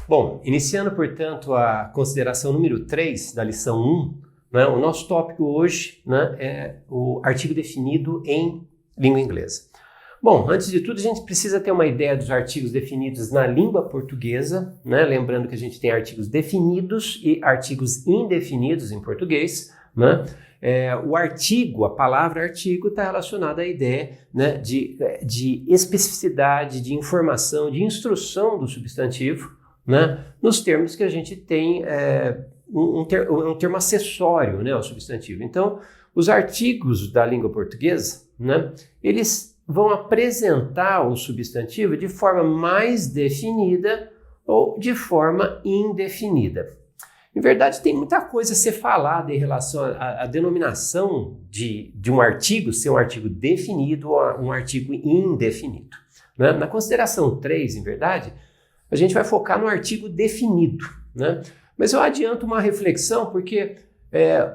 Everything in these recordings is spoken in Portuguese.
Bom, iniciando, portanto, a consideração número 3 da lição 1, né, o nosso tópico hoje, né, é o artigo definido em língua inglesa. Bom, antes de tudo, a gente precisa ter uma ideia dos artigos definidos na língua portuguesa, né, lembrando que a gente tem artigos definidos e artigos indefinidos em português, né? O artigo, a palavra artigo, está relacionada à ideia, né, de especificidade, de informação, de instrução do substantivo, né, nos termos que a gente tem um termo acessório, né, ao substantivo. Então, os artigos da língua portuguesa, né, eles vão apresentar o substantivo de forma mais definida ou de forma indefinida. Em verdade, tem muita coisa a ser falada em relação à denominação de um artigo ser um artigo definido ou um artigo indefinido, né? Na consideração 3, em verdade, a gente vai focar no artigo definido, né? Mas eu adianto uma reflexão porque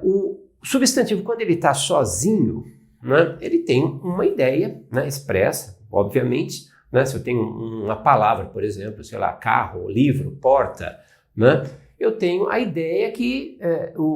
o substantivo, quando ele está sozinho, né, ele tem uma ideia, né, expressa, obviamente, né? Se eu tenho uma palavra, por exemplo, sei lá, carro, livro, porta, né? Eu tenho a ideia que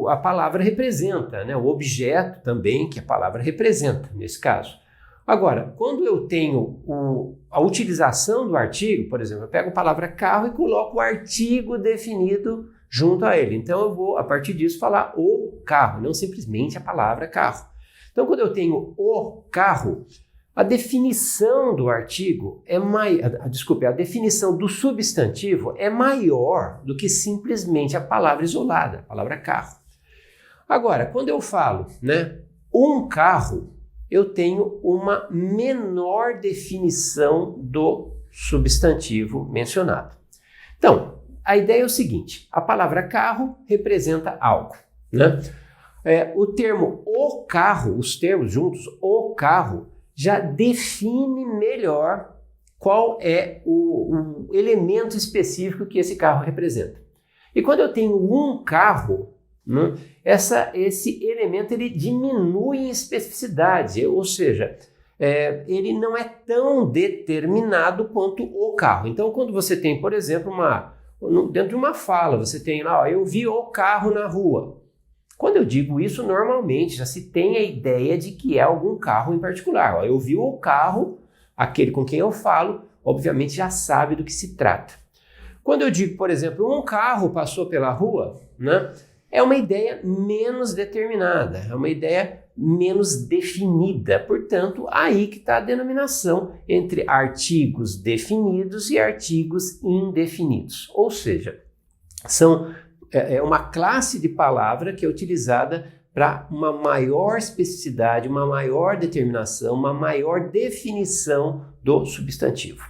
a palavra representa, né? O objeto também que a palavra representa, nesse caso. Agora, quando eu tenho a utilização do artigo, por exemplo, eu pego a palavra carro e coloco o artigo definido junto a ele. Então, eu vou, a partir disso, falar o carro, não simplesmente a palavra carro. Então, quando eu tenho o carro, a definição do artigo a definição do substantivo é maior do que simplesmente a palavra isolada, a palavra carro. Agora, quando eu falo, né, um carro, eu tenho uma menor definição do substantivo mencionado. Então, a ideia é o seguinte: a palavra carro representa algo, né? O termo o carro, os termos juntos, o carro, já define melhor qual é o elemento específico que esse carro representa. E quando eu tenho um carro, né, esse elemento ele diminui em especificidade, ou seja, ele não é tão determinado quanto o carro. Então, quando você tem, por exemplo, dentro de uma fala, você tem lá, eu vi o carro na rua. Quando eu digo isso, normalmente já se tem a ideia de que é algum carro em particular. Eu vi o carro, aquele com quem eu falo, obviamente já sabe do que se trata. Quando eu digo, por exemplo, um carro passou pela rua, né, é uma ideia menos determinada, é uma ideia menos definida. Portanto, aí que está a denominação entre artigos definidos e artigos indefinidos. Ou seja, é uma classe de palavra que é utilizada para uma maior especificidade, uma maior determinação, uma maior definição do substantivo.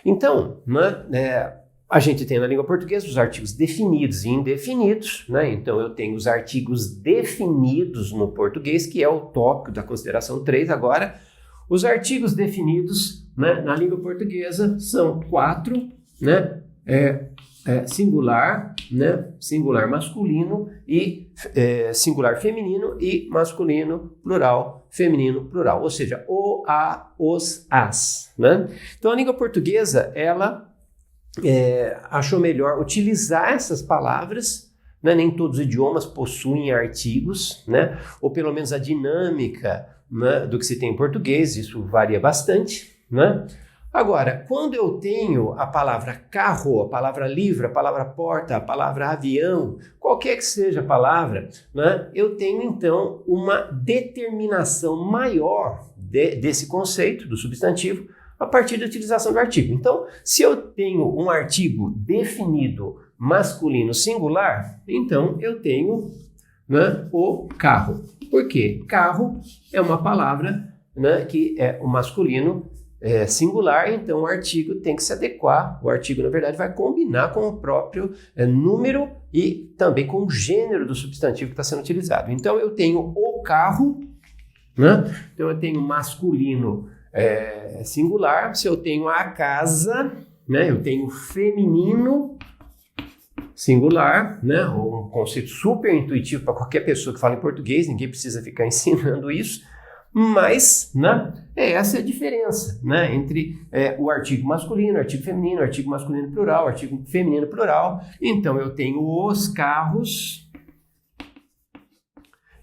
Então, né, a gente tem na língua portuguesa os artigos definidos e indefinidos, né? Então eu tenho os artigos definidos no português, que é o tópico da consideração 3 agora. Os artigos definidos, né, na língua portuguesa são 4, né? Singular, né? Singular masculino e singular feminino e masculino plural, feminino plural, ou seja, o, a, os, as, né? Então a língua portuguesa ela achou melhor utilizar essas palavras, né? Nem todos os idiomas possuem artigos, né? Ou pelo menos a dinâmica, né, do que se tem em português, isso varia bastante, né? Agora, quando eu tenho a palavra carro, a palavra livro, a palavra porta, a palavra avião, qualquer que seja a palavra, né, eu tenho então uma determinação maior desse conceito, do substantivo, a partir da utilização do artigo. Então, se eu tenho um artigo definido masculino singular, então eu tenho, né, o carro. Por quê? Carro é uma palavra, né, que é o masculino singular, então o artigo tem que se adequar. O artigo, na verdade, vai combinar com o próprio número e também com o gênero do substantivo que está sendo utilizado. Então, eu tenho o carro, né? Então, eu tenho masculino singular. Se eu tenho a casa, né? Eu tenho feminino singular, né? Um conceito super intuitivo para qualquer pessoa que fala em português, ninguém precisa ficar ensinando isso. Mas, né, essa é a diferença, né, entre o artigo masculino, artigo feminino, artigo masculino plural, artigo feminino plural. Então, eu tenho os carros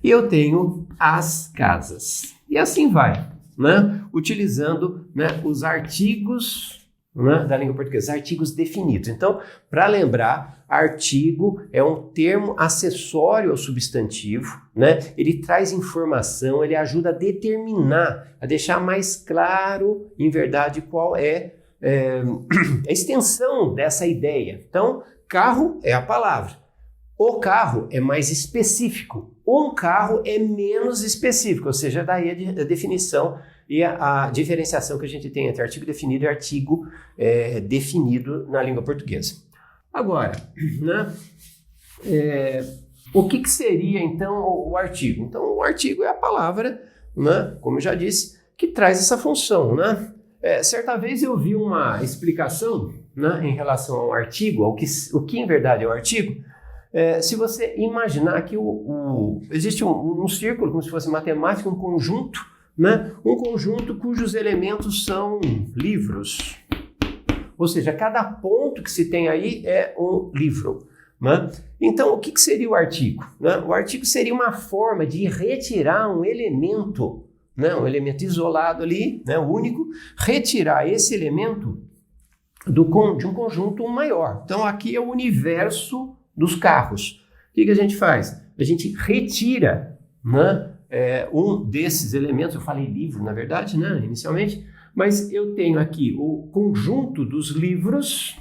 e eu tenho as casas. E assim vai, né, utilizando, né, os artigos, né, da língua portuguesa, artigos definidos. Então, para lembrar, artigo é um termo acessório ao substantivo, né? Ele traz informação, ele ajuda a determinar, a deixar mais claro, em verdade, qual é a extensão dessa ideia. Então, carro é a palavra. O carro é mais específico. Um carro é menos específico, ou seja, daí a definição e a diferenciação que a gente tem entre artigo definido e artigo definido na língua portuguesa. Agora, né, o que seria então o artigo? Então, o artigo é a palavra, né, como eu já disse, que traz essa função, né? Certa vez eu vi uma explicação, né, em relação ao artigo, o que em verdade é o artigo. Se você imaginar que existe um círculo, como se fosse matemática, um conjunto, né? Um conjunto cujos elementos são livros. Ou seja, cada ponto que se tem aí é um livro, né? Então, o que seria o artigo, né? O artigo seria uma forma de retirar um elemento, né? Um elemento isolado ali, né? Único, retirar esse elemento de um conjunto maior. Então, aqui é o universo dos carros. O que a gente faz? A gente retira, né, um desses elementos. Eu falei livro, na verdade, né, inicialmente, mas eu tenho aqui o conjunto dos livros,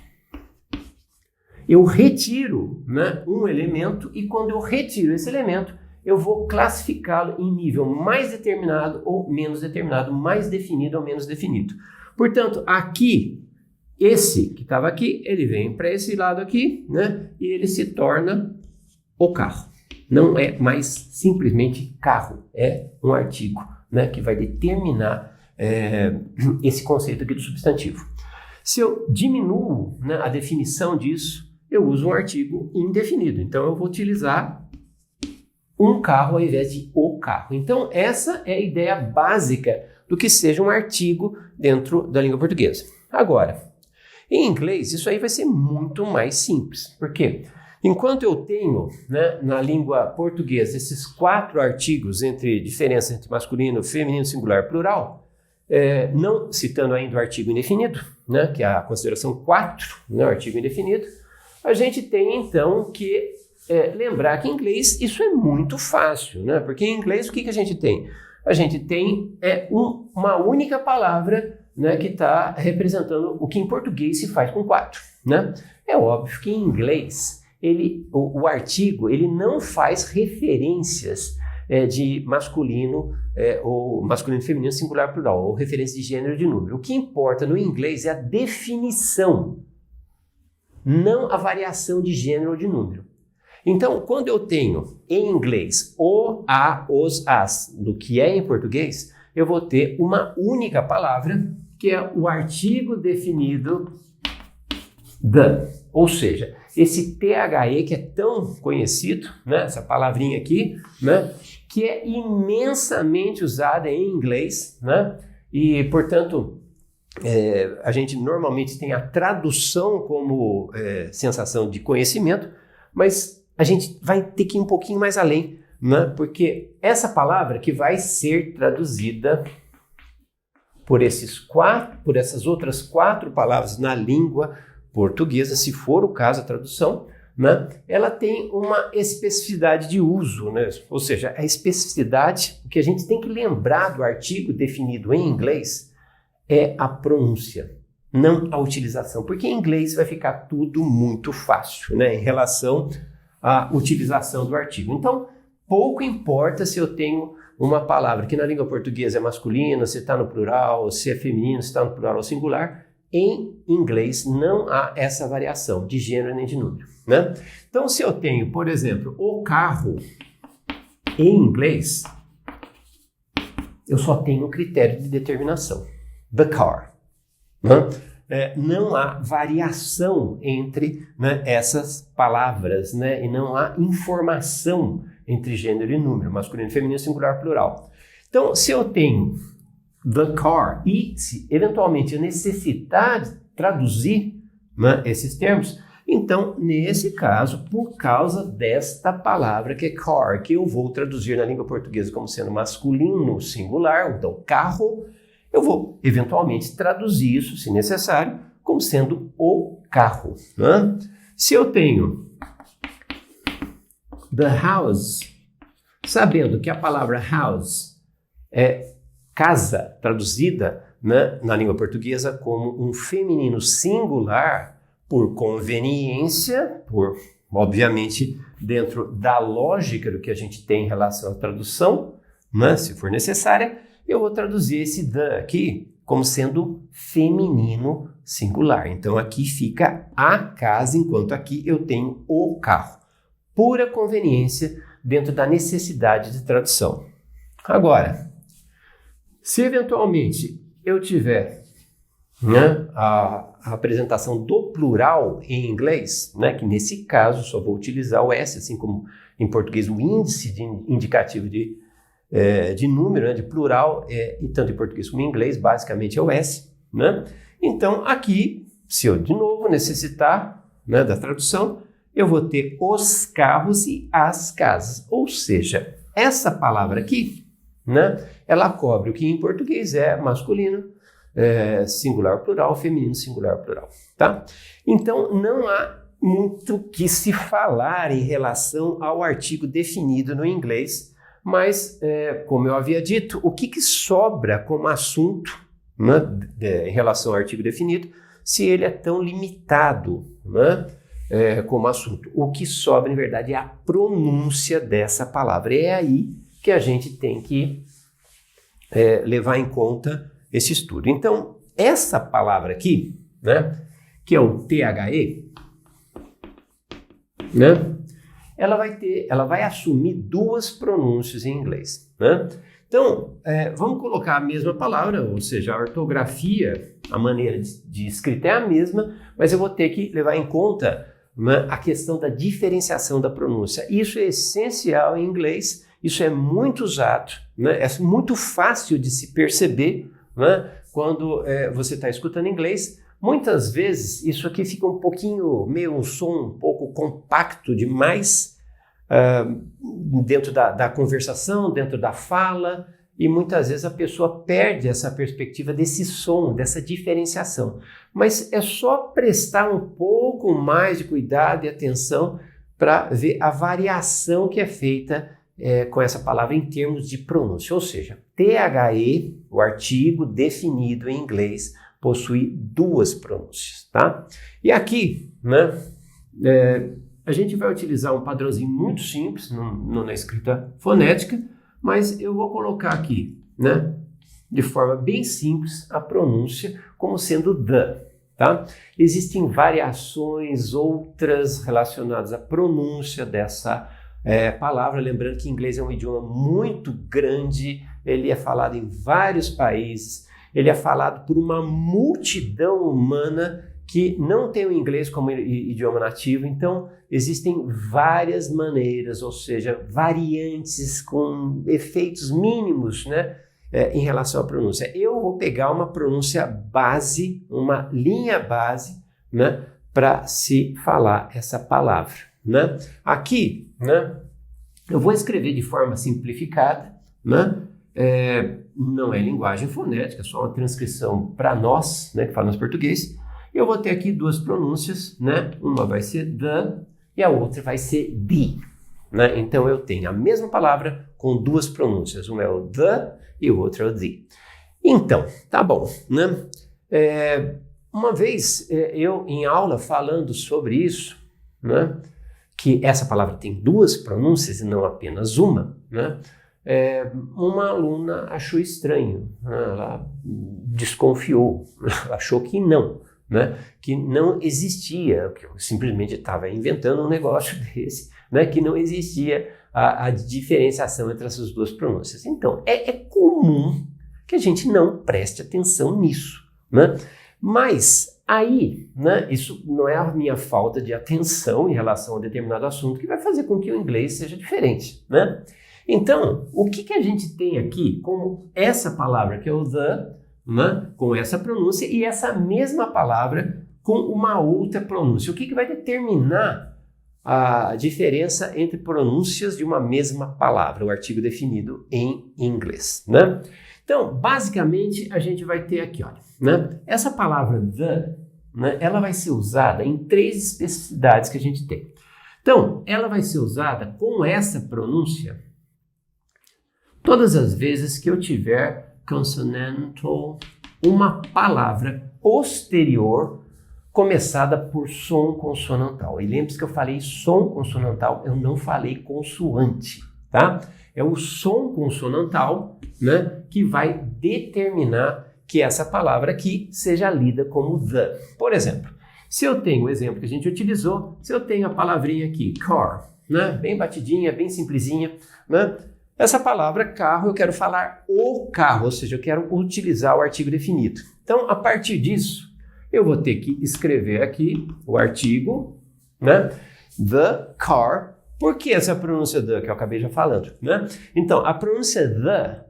eu retiro, né, um elemento, e quando eu retiro esse elemento, eu vou classificá-lo em nível mais determinado ou menos determinado, mais definido ou menos definido. Portanto, aqui, esse que estava aqui, ele vem para esse lado aqui, né, e ele se torna o carro. Não é mais simplesmente carro, é um artigo, né, que vai determinar esse conceito aqui do substantivo. Se eu diminuo, né, a definição disso, eu uso um artigo indefinido. Então, eu vou utilizar um carro ao invés de o carro. Então, essa é a ideia básica do que seja um artigo dentro da língua portuguesa. Agora, em inglês, isso aí vai ser muito mais simples. Por quê? Enquanto eu tenho, né, na língua portuguesa esses 4 artigos diferença entre masculino, feminino, singular, plural, não citando ainda o artigo indefinido, né, que é a consideração 4, né, o artigo indefinido, a gente tem então que lembrar que em inglês isso é muito fácil, né, porque em inglês o que a gente tem? A gente tem uma única palavra, né, que está representando o que em português se faz com 4. Né? É óbvio que em inglês o artigo ele não faz referências de masculino ou masculino, feminino, singular, plural, ou referência de gênero, de número. O que importa no inglês é a definição, não a variação de gênero ou de número. Então, quando eu tenho em inglês o, a, os, as, do que é em português, eu vou ter uma única palavra, que é o artigo definido the. Ou seja, esse THE que é tão conhecido, né, essa palavrinha aqui, né, que é imensamente usada em inglês, né, e, portanto, a gente normalmente tem a tradução como sensação de conhecimento, mas a gente vai ter que ir um pouquinho mais além, né, porque essa palavra que vai ser traduzida por essas outras 4 palavras na língua portuguesa, se for o caso a tradução, né, ela tem uma especificidade de uso, né? Ou seja, a especificidade, o que a gente tem que lembrar do artigo definido em inglês é a pronúncia, não a utilização, porque em inglês vai ficar tudo muito fácil, né, em relação à utilização do artigo. Então, pouco importa se eu tenho uma palavra que na língua portuguesa é masculina, se está no plural, se é feminino, se está no plural ou singular. Em inglês não há essa variação de gênero nem de número, né? Então, se eu tenho, por exemplo, o carro em inglês, eu só tenho um critério de determinação, the car, né? Não há variação entre, né, essas palavras, né? E não há informação entre gênero e número, masculino, feminino, singular, plural. Então, se eu tenho the car e se eventualmente eu necessitar traduzir, né, esses termos, então, nesse caso, por causa desta palavra que é car, que eu vou traduzir na língua portuguesa como sendo masculino singular, então carro, eu vou eventualmente traduzir isso, se necessário, como sendo o carro. Né? Se eu tenho the house, sabendo que a palavra house é casa, traduzida, né, na língua portuguesa como um feminino singular, por conveniência, obviamente, dentro da lógica do que a gente tem em relação à tradução, né, se for necessária, eu vou traduzir esse the aqui como sendo feminino singular. Então, aqui fica a casa, enquanto aqui eu tenho o carro. Pura conveniência dentro da necessidade de tradução. Agora, se eventualmente eu tiver, né, a apresentação do plural em inglês, né, que nesse caso só vou utilizar o S, assim como em português o índice indicativo de número, né, de plural, e tanto em português como em inglês, basicamente é o S. Né? Então, aqui, se eu de novo necessitar, né, da tradução, eu vou ter os carros e as casas. Ou seja, essa palavra aqui, né, ela cobre o que em português é masculino, singular plural, feminino singular plural, tá? Então, não há muito que se falar em relação ao artigo definido no inglês, mas, como eu havia dito, o que sobra como assunto, né, em relação ao artigo definido, se ele é tão limitado, né, como assunto? O que sobra, em verdade, é a pronúncia dessa palavra. É aí que a gente tem que levar em conta esse estudo. Então, essa palavra aqui, né, que é o THE, né, ela vai assumir duas pronúncias em inglês. Né? Então, vamos colocar a mesma palavra, ou seja, a ortografia, a maneira de escrita é a mesma, mas eu vou ter que levar em conta, né, a questão da diferenciação da pronúncia. Isso é essencial em inglês, isso é muito usado, né, é muito fácil de se perceber, né, quando você está escutando inglês. Muitas vezes isso aqui fica um pouquinho, meio um som um pouco compacto demais dentro da conversação, dentro da fala, e muitas vezes a pessoa perde essa perspectiva desse som, dessa diferenciação. Mas é só prestar um pouco mais de cuidado e atenção para ver a variação que é feita com essa palavra em termos de pronúncia. Ou seja, THE, o artigo definido em inglês, possui duas pronúncias, tá? E aqui, né, a gente vai utilizar um padrãozinho muito simples, não na escrita fonética, mas eu vou colocar aqui, né, de forma bem simples, a pronúncia como sendo the, tá? Existem variações outras relacionadas à pronúncia dessa palavra, lembrando que inglês é um idioma muito grande, ele é falado em vários países, ele é falado por uma multidão humana que não tem o inglês como idioma nativo, então existem várias maneiras, ou seja, variantes com efeitos mínimos, né, em relação à pronúncia. Eu vou pegar uma pronúncia base, uma linha base, né, para se falar essa palavra. Né? Aqui, né, eu vou escrever de forma simplificada, né? Não é linguagem fonética, é só uma transcrição para nós, né, que falamos português. Eu vou ter aqui duas pronúncias, né? Uma vai ser the e a outra vai ser the. Né? Então eu tenho a mesma palavra com duas pronúncias, uma é o the e o outro é o the. Então, tá bom, né? Uma vez eu em aula falando sobre isso, né, que essa palavra tem duas pronúncias e não apenas uma, né? Uma aluna achou estranho, né? Ela desconfiou, achou que não existia, que eu simplesmente estava inventando um negócio desse, né? Que não existia a diferenciação entre essas duas pronúncias. Então, é comum que a gente não preste atenção nisso, né? Mas aí, né, isso não é a minha falta de atenção em relação a determinado assunto que vai fazer com que o inglês seja diferente, né? Então, o que a gente tem aqui como essa palavra, que é o the, né, com essa pronúncia, e essa mesma palavra com uma outra pronúncia? O que vai determinar a diferença entre pronúncias de uma mesma palavra, o artigo definido em inglês, né? Então, basicamente, a gente vai ter aqui, olha, né, essa palavra the, né, ela vai ser usada em 3 especificidades que a gente tem. Então, ela vai ser usada com essa pronúncia todas as vezes que eu tiver consonantal, uma palavra posterior começada por som consonantal. E lembre-se que eu falei som consonantal, eu não falei consoante, tá? É o som consonantal, né, que vai determinar que essa palavra aqui seja lida como the. Por exemplo, se eu tenho o exemplo que a gente utilizou, se eu tenho a palavrinha aqui, car, né, bem batidinha, bem simplesinha, né? Essa palavra carro, eu quero falar o carro, ou seja, eu quero utilizar o artigo definido. Então, a partir disso, eu vou ter que escrever aqui o artigo, né? The car. Por que essa pronúncia the, que eu acabei já falando, né? Então, a pronúncia the,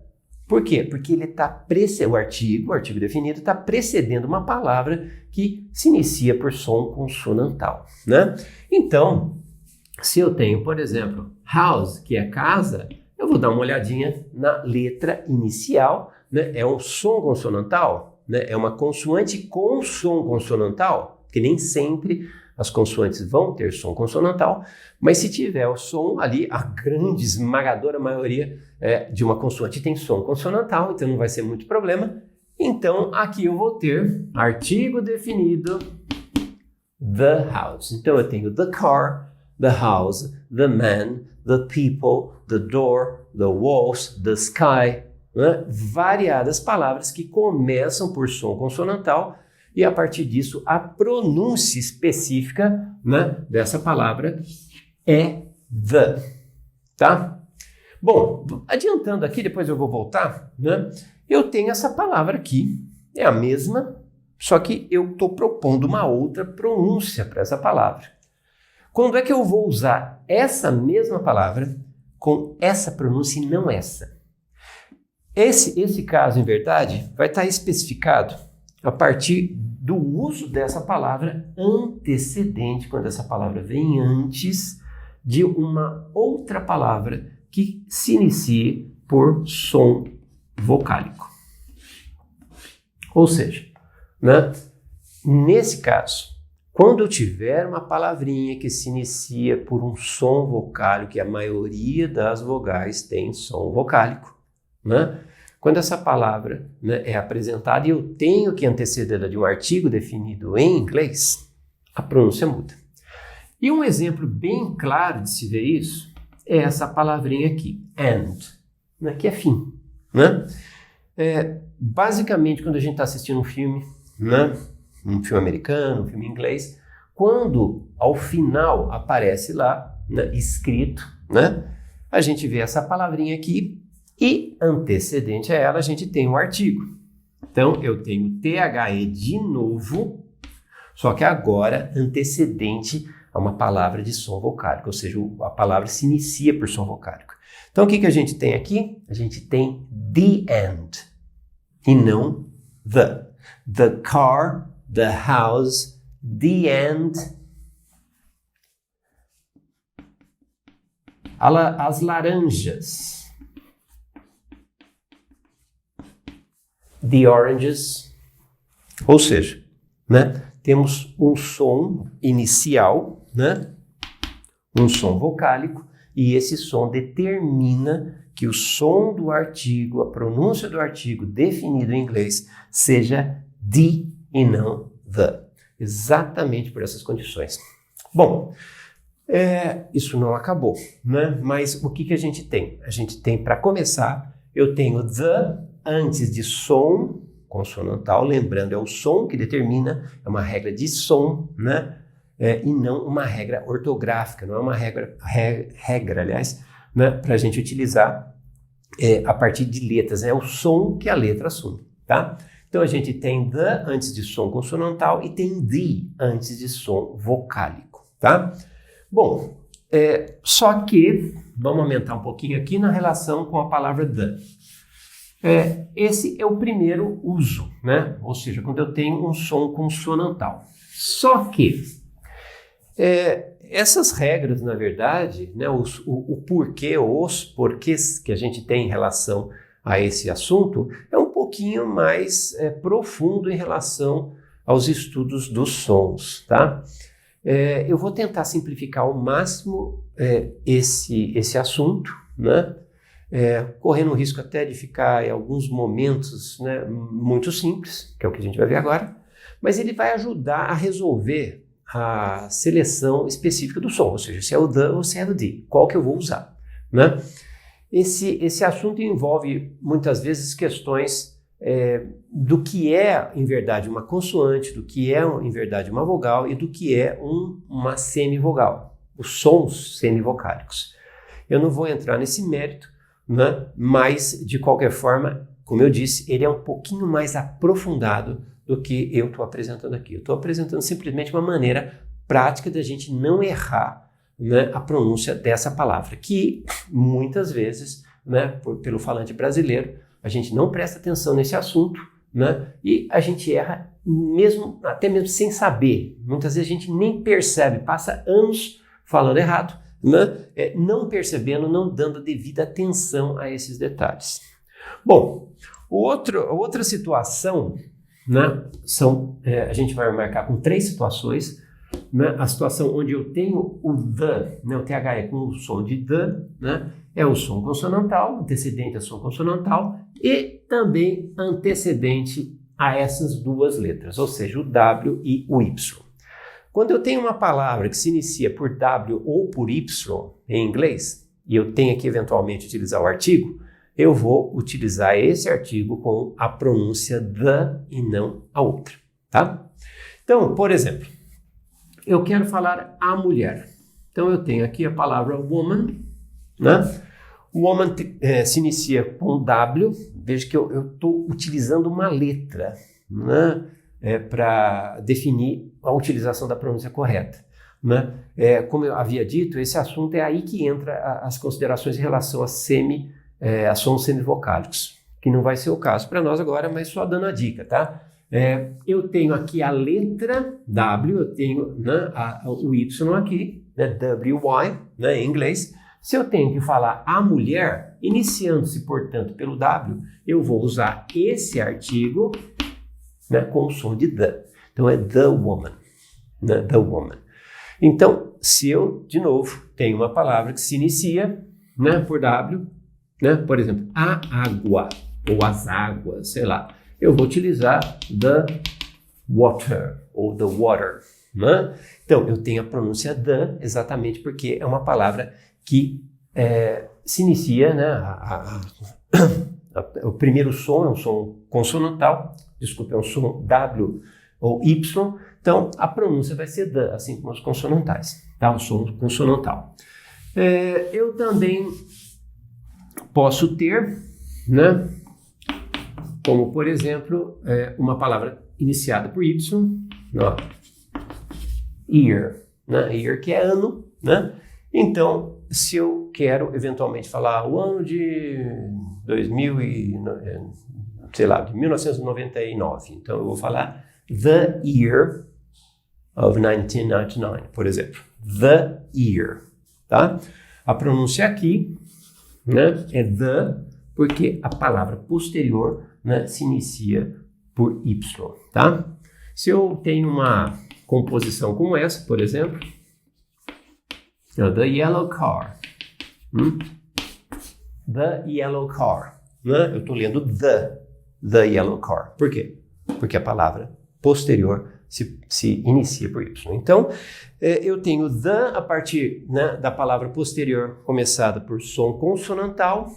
por quê? Porque ele está o artigo definido está precedendo uma palavra que se inicia por som consonantal, né? Então, se eu tenho, por exemplo, house, que é casa, eu vou dar uma olhadinha na letra inicial, né? É um som consonantal, né? É uma consoante com som consonantal, que nem sempre as consoantes vão ter som consonantal, mas se tiver o som ali, a grande esmagadora maioria de uma consoante tem som consonantal, então não vai ser muito problema. Então, aqui eu vou ter artigo definido, the house. Então, eu tenho the car, the house, the man, the people, the door, the walls, the sky, né? Variadas palavras que começam por som consonantal e a partir disso a pronúncia específica, né, dessa palavra é the, tá? Bom, adiantando aqui, depois eu vou voltar, né? Eu tenho essa palavra aqui, é a mesma, só que eu estou propondo uma outra pronúncia para essa palavra. Quando é que eu vou usar essa mesma palavra com essa pronúncia e não essa? Esse caso, em verdade, vai estar especificado a partir do uso dessa palavra antecedente, quando essa palavra vem antes de uma outra palavra que se inicie por som vocálico. Ou seja, né, nesse caso, quando eu tiver uma palavrinha que se inicia por um som vocálico, que a maioria das vogais tem som vocálico, né? Quando essa palavra, né, é apresentada e eu tenho que antecedê-la de um artigo definido em inglês, a pronúncia muda. E um exemplo bem claro de se ver isso é essa palavrinha aqui, and, né, que é fim, né? Basicamente, quando a gente está assistindo um filme, né, um filme americano, um filme inglês, quando ao final aparece lá, né, escrito, né, a gente vê essa palavrinha aqui e antecedente a ela a gente tem um artigo. Então eu tenho THE de novo, só que agora antecedente a uma palavra de som vocálico, ou seja, a palavra se inicia por som vocálico. Então o que a gente tem aqui? A gente tem the end e não the. The car, the house, the end. As laranjas. The oranges. Ou seja, né, temos um som inicial, né, um som vocálico, e esse som determina que o som do artigo, a pronúncia do artigo definido em inglês, seja the e não the. Exatamente por essas condições. Bom, isso não acabou, né? Mas o que a gente tem? A gente tem, para começar, eu tenho the antes de som consonantal, lembrando, é o som que determina, é uma regra de som, né? E não uma regra ortográfica, não é uma regra aliás, né, para a gente utilizar a partir de letras, é o som que a letra assume, tá? Então a gente tem the antes de som consonantal e tem the antes de som vocálico, tá? Bom, Só que, vamos aumentar um pouquinho aqui na relação com a palavra the. Esse é o primeiro uso, né? Ou seja, quando eu tenho um som consonantal. Só que essas regras, na verdade, né, o porquê, os porquês que a gente tem em relação a esse assunto é um pouquinho mais profundo em relação aos estudos dos sons, tá? Eu vou tentar simplificar ao máximo esse assunto, né? Correndo o risco até de ficar em alguns momentos, né, muito simples, que é o que a gente vai ver agora, mas ele vai ajudar a resolver a seleção específica do som, ou seja, se é o the ou se é o the, qual que eu vou usar, né? Esse assunto envolve muitas vezes questões do que é, em verdade, uma consoante, do que é, em verdade, uma vogal e do que é uma semivogal, os sons semivocálicos. Eu não vou entrar nesse mérito, né? Mas, de qualquer forma, como eu disse, ele é um pouquinho mais aprofundado do que eu estou apresentando aqui. Eu estou apresentando simplesmente uma maneira prática da gente não errar, né, a pronúncia dessa palavra, que muitas vezes, né, pelo falante brasileiro, a gente não presta atenção nesse assunto, né, e a gente erra até mesmo sem saber. Muitas vezes a gente nem percebe, passa anos falando errado, né? Não percebendo, não dando devida atenção a esses detalhes. Bom, outra situação, né, a gente vai marcar com 3 situações, né? A situação onde eu tenho o the, né, o THE com o som de the, né, é o som consonantal, antecedente a som consonantal, e também antecedente a essas duas letras, ou seja, o W e o Y. Quando eu tenho uma palavra que se inicia por W ou por Y em inglês, e eu tenho que eventualmente utilizar o artigo, eu vou utilizar esse artigo com a pronúncia the e não a outra, tá? Então, por exemplo, eu quero falar a mulher. Então, eu tenho aqui a palavra woman, né? Woman se inicia com W, veja que eu estou utilizando uma letra, né? Para definir a utilização da pronúncia correta, né? Como eu havia dito, esse assunto é aí que entra as considerações em relação a sons semivocálicos, que não vai ser o caso para nós agora, mas só dando a dica, tá? Eu tenho aqui a letra W, eu tenho, né, o Y aqui, né, WY, né, em inglês. Se eu tenho que falar a mulher, iniciando-se, portanto, pelo W, eu vou usar esse artigo, né, com o som de the. Então é the woman, né, the woman. Então, se eu, de novo, tenho uma palavra que se inicia, né, por W, né, por exemplo, a água, ou as águas, sei lá, eu vou utilizar the water, ou the water, né? Então, eu tenho a pronúncia the exatamente porque é uma palavra que se inicia, né, o primeiro som é um som consonantal, desculpa, é um som W ou Y, então a pronúncia vai ser the, assim como os consonantais, tá? O som consonantal. Eu também posso ter, né, como por exemplo, uma palavra iniciada por Y, ó, year, né? Year que é ano, né? Então, se eu quero eventualmente falar o ano de 1999, então eu vou falar the year of 1999, por exemplo. The year, tá? A pronúncia aqui, né, é the, porque a palavra posterior, né, se inicia por Y, tá? Se eu tenho uma composição como essa, por exemplo, the yellow car, the yellow car, né? Eu estou lendo the yellow car. Por quê? Porque a palavra posterior se inicia por Y. Então, eu tenho the a partir, né, da palavra posterior começada por som consonantal.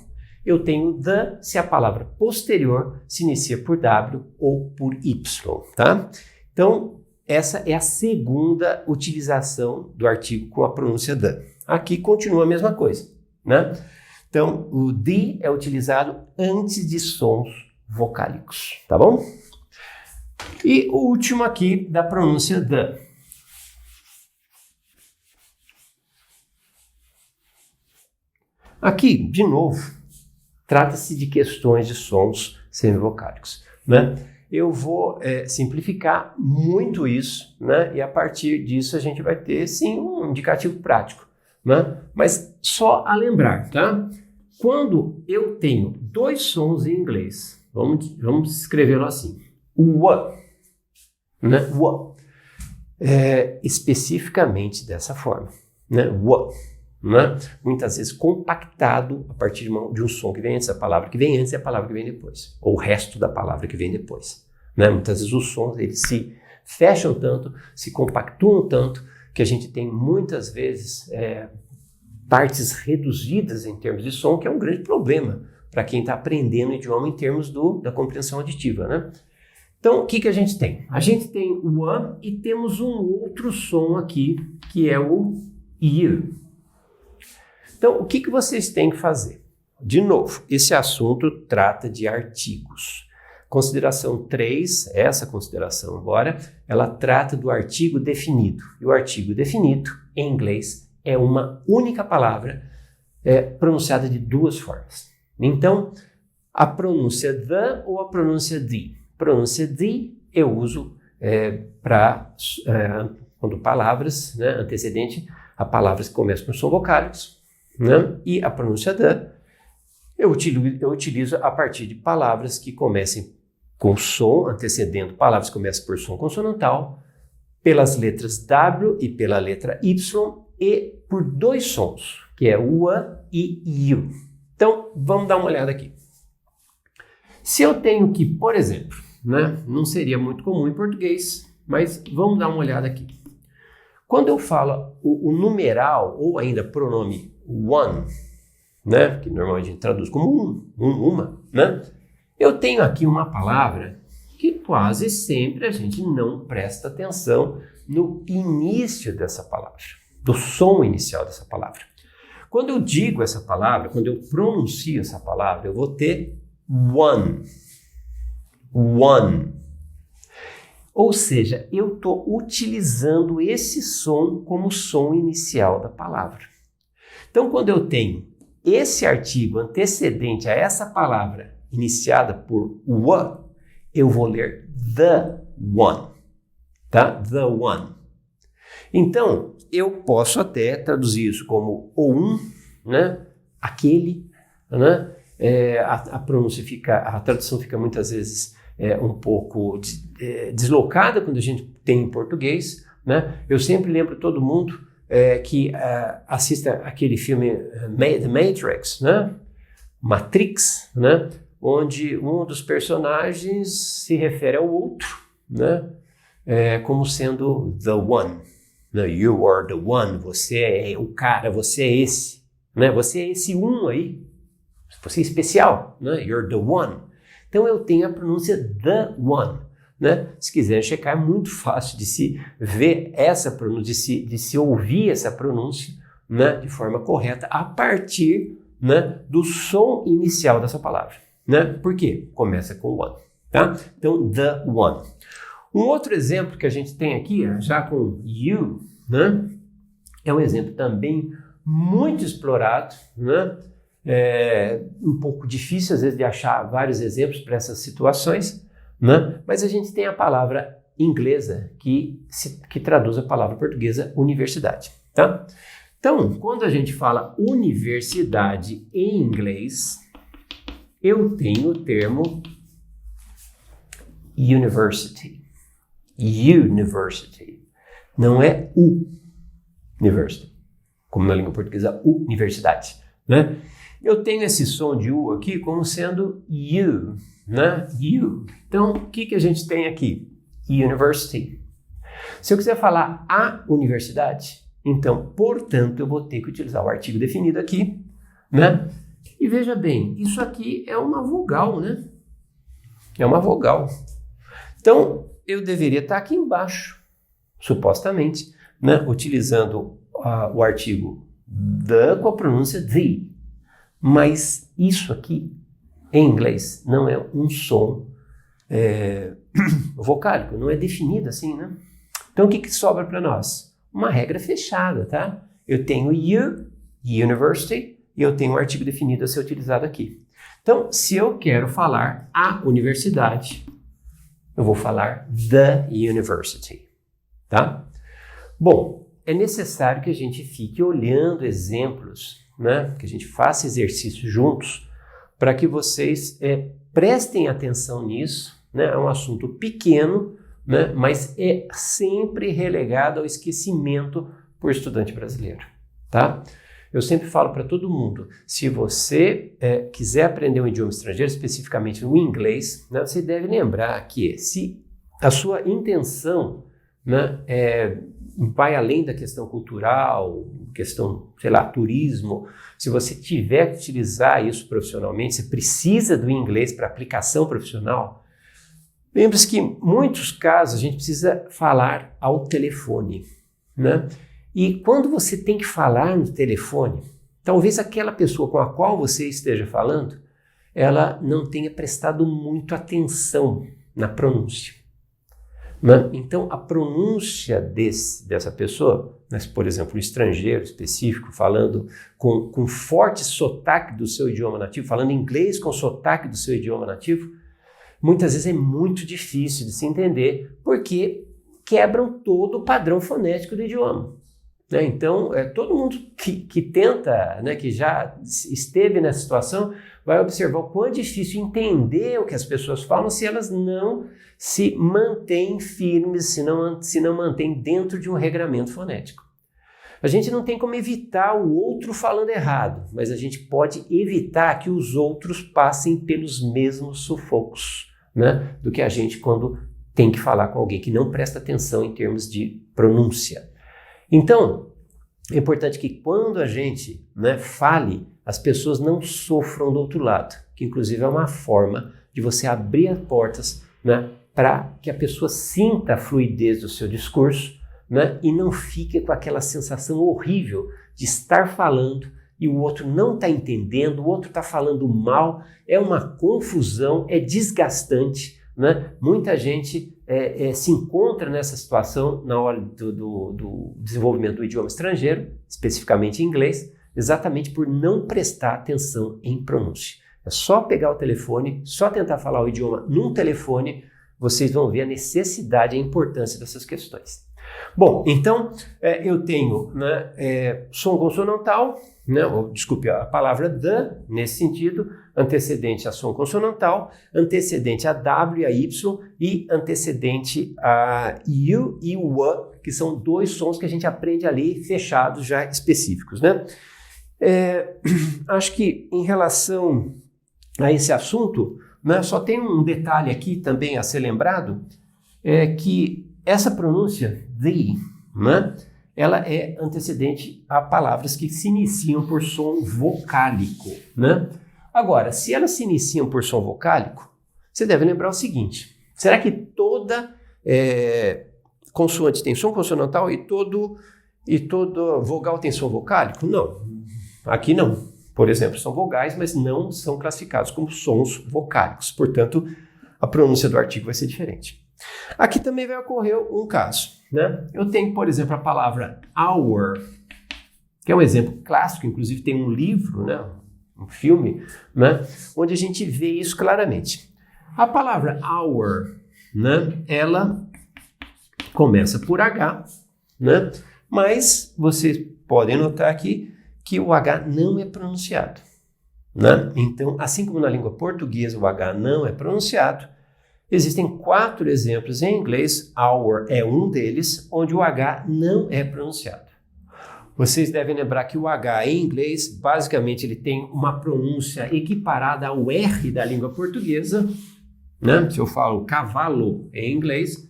Eu tenho the se a palavra posterior se inicia por W ou por Y, tá? Então, essa é a segunda utilização do artigo com a pronúncia the. Aqui continua a mesma coisa, né? Então, o the é utilizado antes de sons vocálicos, tá bom? E o último aqui da pronúncia the. Aqui, de novo, trata-se de questões de sons semivocálicos, né? Eu vou simplificar muito isso, né? E a partir disso a gente vai ter, sim, um indicativo prático, né? Mas só a lembrar, tá? Quando eu tenho dois sons em inglês, vamos escrevê-lo assim, o né? Especificamente dessa forma, né? Né? Muitas vezes compactado a partir de um som que vem antes, a palavra que vem antes e a palavra que vem depois, ou o resto da palavra que vem depois, né? Muitas vezes os sons eles se fecham tanto, se compactuam tanto, que a gente tem muitas vezes partes reduzidas em termos de som, que é um grande problema para quem está aprendendo o idioma em termos da compreensão auditiva, né? Então, o que a gente tem? A gente tem o A e temos um outro som aqui, que é o I. Então, o que vocês têm que fazer? De novo, esse assunto trata de artigos. Consideração 3, essa consideração agora, ela trata do artigo definido. E o artigo definido, em inglês, é uma única palavra pronunciada de duas formas. Então, a pronúncia the ou a pronúncia the. Pronúncia the eu uso quando palavras, né, antecedente a palavras que começam com som vocálicos, né, e a pronúncia the eu utilizo a partir de palavras que comecem com som, antecedendo palavras que começam por som consonantal, pelas letras W e pela letra Y e por dois sons, que é o A e U. Então, vamos dar uma olhada aqui. Se eu tenho que, por exemplo, né, não seria muito comum em português, mas vamos dar uma olhada aqui. Quando eu falo o numeral ou ainda pronome one, né, que normalmente a gente traduz como uma, né, eu tenho aqui uma palavra que quase sempre a gente não presta atenção no início dessa palavra, do som inicial dessa palavra. Quando eu digo essa palavra, quando eu pronuncio essa palavra, eu vou ter one. Ou seja, eu estou utilizando esse som como som inicial da palavra. Então, quando eu tenho esse artigo antecedente a essa palavra iniciada por wa, eu vou ler the one, tá? The one. Então, eu posso até traduzir isso como o né? Aquele, né? A tradução fica muitas vezes um pouco deslocada quando a gente tem em português, né? Eu sempre lembro todo mundo que assista aquele filme The Matrix, né? Matrix, né? Onde um dos personagens se refere ao outro, né? Como sendo the one. Né? You are the one, você é o cara, você é esse. Né? Você é esse aí. Você é especial, né? You're the one. Então eu tenho a pronúncia the one, né? Se quiserem checar, é muito fácil de se ver essa pronúncia, de se ouvir essa pronúncia, né? De forma correta a partir, né? Do som inicial dessa palavra, né? Por quê? Começa com one, tá? Então the one. Um outro exemplo que a gente tem aqui, já com you, né? É um exemplo também muito explorado, né? Um pouco difícil, às vezes, de achar vários exemplos para essas situações, né? Mas a gente tem a palavra inglesa que traduz a palavra portuguesa universidade, tá? Então, quando a gente fala universidade em inglês, eu tenho o termo university. University. Não é university, como na língua portuguesa, universidade, né? Eu tenho esse som de U aqui como sendo you, né? You. Então, o que a gente tem aqui? University. Se eu quiser falar a universidade, então, portanto, eu vou ter que utilizar o artigo definido aqui, né? E veja bem, isso aqui é uma vogal, né? É uma vogal. Então, eu deveria estar aqui embaixo, supostamente, né? Utilizando o artigo the com a pronúncia the. Mas isso aqui, em inglês, não é um som vocálico, não é definido assim, né? Então, o que sobra para nós? Uma regra fechada, tá? Eu tenho you, university, e eu tenho um artigo definido a ser utilizado aqui. Então, se eu quero falar a universidade, eu vou falar the university, tá? Bom, é necessário que a gente fique olhando exemplos, né? Que a gente faça exercícios juntos para que vocês prestem atenção nisso, né? É um assunto pequeno, né? Mas é sempre relegado ao esquecimento por estudante brasileiro, tá? Eu sempre falo para todo mundo, se você quiser aprender um idioma estrangeiro, especificamente o inglês, né, você deve lembrar que se a sua intenção, né, vai além da questão cultural, questão, sei lá, turismo, se você tiver que utilizar isso profissionalmente, você precisa do inglês para aplicação profissional, lembre-se que em muitos casos a gente precisa falar ao telefone, né? E quando você tem que falar no telefone, talvez aquela pessoa com a qual você esteja falando, ela não tenha prestado muito atenção na pronúncia, né? Então, a pronúncia dessa pessoa, né, por exemplo, um estrangeiro específico, falando com forte sotaque do seu idioma nativo, falando inglês com sotaque do seu idioma nativo, muitas vezes é muito difícil de se entender, porque quebram todo o padrão fonético do idioma. Então, todo mundo que tenta, né, que já esteve nessa situação, vai observar o quão é difícil entender o que as pessoas falam se elas não se mantêm firmes, se não mantêm dentro de um regramento fonético. A gente não tem como evitar o outro falando errado, mas a gente pode evitar que os outros passem pelos mesmos sufocos, né, do que a gente quando tem que falar com alguém que não presta atenção em termos de pronúncia. Então, é importante que quando a gente, né, fale, as pessoas não sofram do outro lado, que inclusive é uma forma de você abrir as portas, né, para que a pessoa sinta a fluidez do seu discurso, né, e não fique com aquela sensação horrível de estar falando e o outro não está entendendo, o outro está falando mal, é uma confusão, é desgastante, né? Muita gente se encontra nessa situação na hora do desenvolvimento do idioma estrangeiro, especificamente em inglês, exatamente por não prestar atenção em pronúncia. É só pegar o telefone, só tentar falar o idioma num telefone, vocês vão ver a necessidade e a importância dessas questões. Bom, então eu tenho, né, som consonantal, né, desculpe, a palavra the, nesse sentido, antecedente a som consonantal, antecedente a W e a Y e antecedente a U e o A, que são dois sons que a gente aprende ali fechados já específicos, né? Acho que em relação a esse assunto, né, só tem um detalhe aqui também a ser lembrado, que essa pronúncia the, né, ela é antecedente a palavras que se iniciam por som vocálico, né? Agora, se elas se iniciam por som vocálico, você deve lembrar o seguinte: será que toda consoante tem som consonantal e todo vogal tem som vocálico? Não, aqui não. Por exemplo, são vogais, mas não são classificados como sons vocálicos. Portanto, a pronúncia do artigo vai ser diferente. Aqui também vai ocorrer um caso, né? Eu tenho, por exemplo, a palavra hour, que é um exemplo clássico, inclusive tem um livro, né, um filme, né, onde a gente vê isso claramente. A palavra hour, né, ela começa por H, né, mas vocês podem notar aqui que o H não é pronunciado, né? Então, assim como na língua portuguesa o H não é pronunciado, existem 4 exemplos em inglês, hour é um deles, onde o H não é pronunciado. Vocês devem lembrar que o H em inglês, basicamente, ele tem uma pronúncia equiparada ao R da língua portuguesa, né? Se eu falo cavalo em inglês,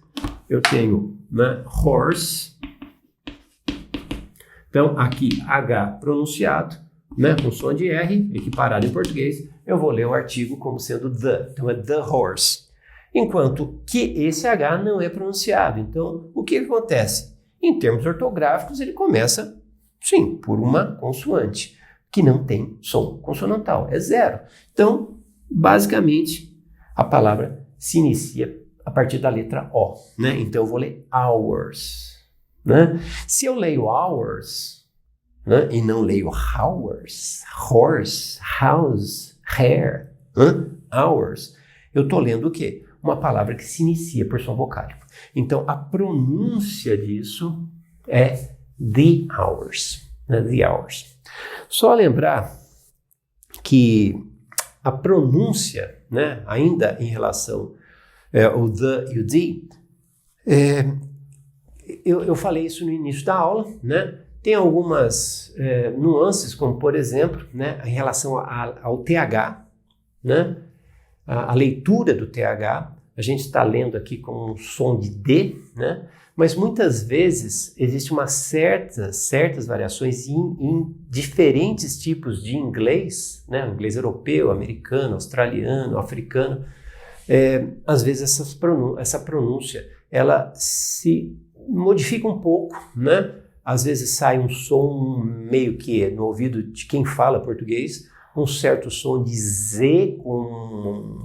eu tenho, né, horse. Então, aqui H pronunciado, né, com som de R, equiparado em português, eu vou ler o artigo como sendo the. Então, é the horse. Enquanto que esse H não é pronunciado. Então, o que acontece? Em termos ortográficos, ele começa, sim, por uma consoante, que não tem som consonantal, é zero. Então, basicamente, a palavra se inicia a partir da letra O, né? Então, eu vou ler hours, né? Se eu leio hours, né? E não leio hours, horse, house, hair, hours. Eu estou lendo o quê? Uma palavra que se inicia por som vocálico. Então, a pronúncia disso é the hours, né? The hours. Só lembrar que a pronúncia, né, ainda em relação ao the e o the, eu falei isso no início da aula, né? Tem algumas nuances, como por exemplo, né, em relação ao TH, né? A leitura do TH, a gente está lendo aqui com um som de D, né? Mas muitas vezes existe certas variações em diferentes tipos de inglês, né? Inglês europeu, americano, australiano, africano. Às vezes essa pronúncia ela se modifica um pouco, né? Às vezes sai um som meio que no ouvido de quem fala português, um certo som de Z com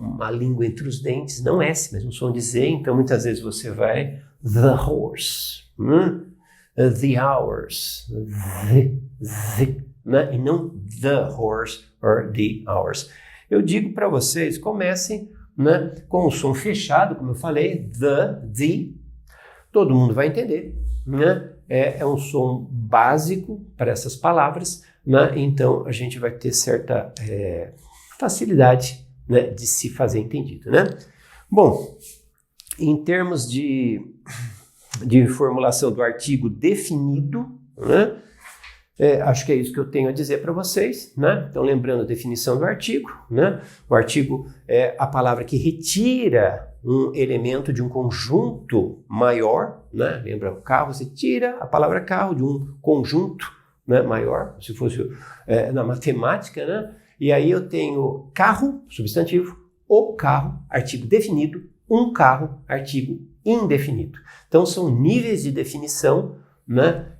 uma língua entre os dentes, não S, mas um som de Z, então muitas vezes você vai the horse, the hours, the, né? E não the horse or the hours. Eu digo para vocês, comecem, né, com o som fechado, como eu falei, the, todo mundo vai entender, né? É um som básico para essas palavras, né? Então a gente vai ter certa facilidade, né, de se fazer entendido, né? Bom, em termos de formulação do artigo definido, né? Acho que é isso que eu tenho a dizer para vocês, né? Então, lembrando a definição do artigo, né? O artigo é a palavra que retira um elemento de um conjunto maior, né? Lembra o carro? Você tira a palavra carro de um conjunto, né, maior, se fosse na matemática, né? E aí eu tenho carro, substantivo, o carro, artigo definido, um carro, artigo indefinido. Então, são níveis de definição, né,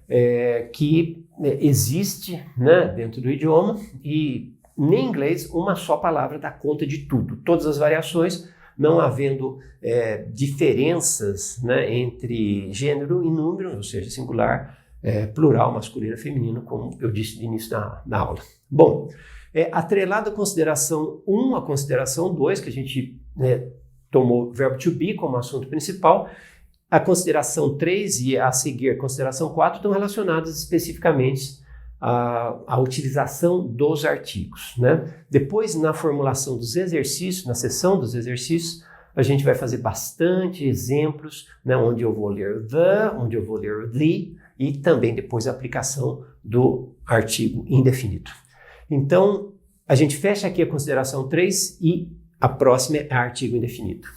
que existe, né, dentro do idioma, e em inglês uma só palavra dá conta de tudo, todas as variações, não havendo diferenças, né, entre gênero e número, ou seja, singular, plural, masculino e feminino, como eu disse no início da aula. Bom, atrelado à consideração 1, à consideração 2, que a gente tomou o verbo to be como assunto principal, a consideração 3 e a seguir a consideração 4 estão relacionadas especificamente à utilização dos artigos, né? Depois, na formulação dos exercícios, na sessão dos exercícios, a gente vai fazer bastante exemplos, né, onde eu vou ler the, onde eu vou ler o the, e também depois a aplicação do artigo indefinido. Então, a gente fecha aqui a consideração 3 e a próxima é artigo indefinido.